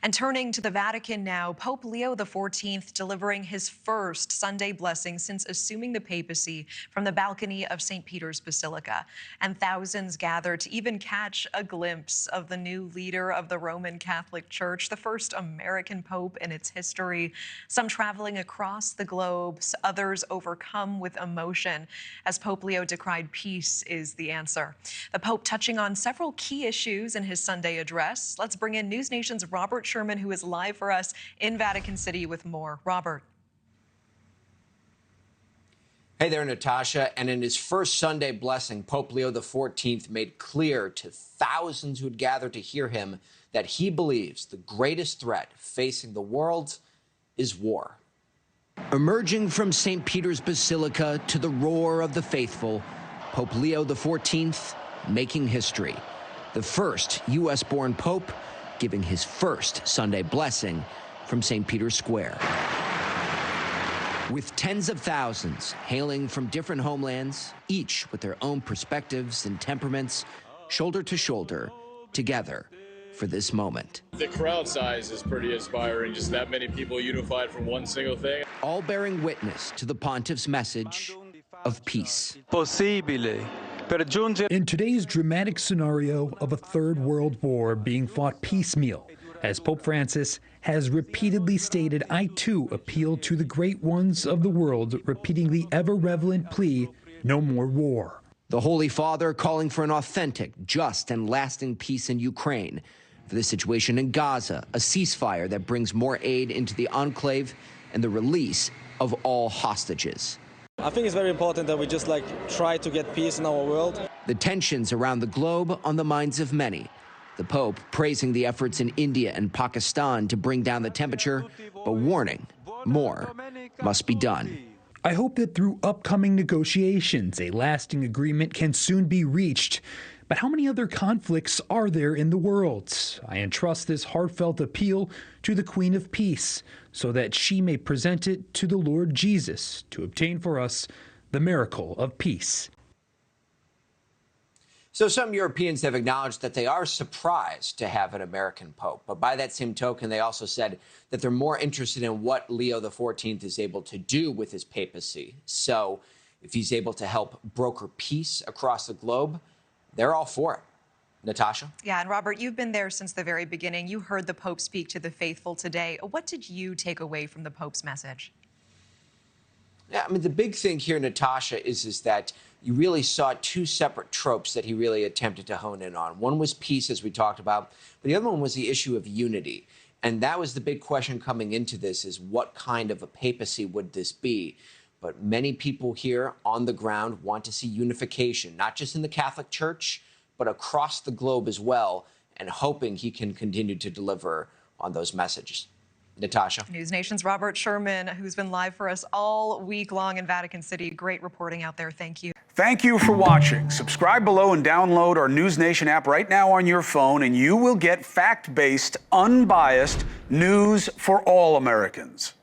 And turning to the Vatican now, Pope Leo XIV delivering his first Sunday blessing since assuming the papacy from the balcony of St. Peter's Basilica. And thousands gathered to even catch a glimpse of the new leader of the Roman Catholic Church, the first American pope in its history. Some traveling across the globe, others overcome with emotion as Pope Leo decried peace is the answer. The Pope touching on several key issues in his Sunday address. Let's bring in NewsNation's Robert Sherman, who is live for us in Vatican City with more. Robert. Hey there, Natasha. And in his first Sunday blessing, Pope Leo XIV made clear to thousands who had gathered to hear him that he believes the greatest threat facing the world is war. Emerging from St. Peter's Basilica to the roar of the faithful, Pope Leo XIV making history. The first U.S.-born pope giving his first Sunday blessing from St. Peter's Square. With tens of thousands hailing from different homelands, each with their own perspectives and temperaments, shoulder to shoulder, together for this moment. The crowd size is pretty inspiring, just that many people unified from one single thing. All bearing witness to the pontiff's message of peace. In today's dramatic scenario of a third world war being fought piecemeal, as Pope Francis has repeatedly stated, I too appeal to the great ones of the world, repeating the ever-relevant plea, no more war. The Holy Father calling for an authentic, just, and lasting peace in Ukraine, for the situation in Gaza, a ceasefire that brings more aid into the enclave, and the release of all hostages. I think it's very important that we just try to get peace in our world. The tensions around the globe on the minds of many. The Pope praising the efforts in India and Pakistan to bring down the temperature, but warning more must be done. I hope that through upcoming negotiations, a lasting agreement can soon be reached. But how many other conflicts are there in the world? I entrust this heartfelt appeal to the Queen of Peace, so that she may present it to the Lord Jesus to obtain for us the miracle of peace. So some Europeans have acknowledged that they are surprised to have an American pope. But by that same token, they also said that they're more interested in what Leo XIV is able to do with his papacy. So if he's able to help broker peace across the globe, they're all for it. Natasha? Yeah, and Robert, you've been there since the very beginning. You heard the Pope speak to the faithful today. What did you take away from the Pope's message? Yeah, I mean, the big thing here, Natasha, is that you really saw two separate tropes that he really attempted to hone in on. One was peace, as we talked about, but the other one was the issue of unity. And that was the big question coming into this, is what kind of a papacy would this be? But many people here on the ground want to see unification, not just in the Catholic Church, but across the globe as well, and hoping he can continue to deliver on those messages. Natasha. NewsNation's Robert Sherman, who's been live for us all week long in Vatican City. Great reporting out there. Thank you. Thank you for watching. Subscribe below and download our NewsNation app right now on your phone, and you will get fact-based, unbiased news for all Americans.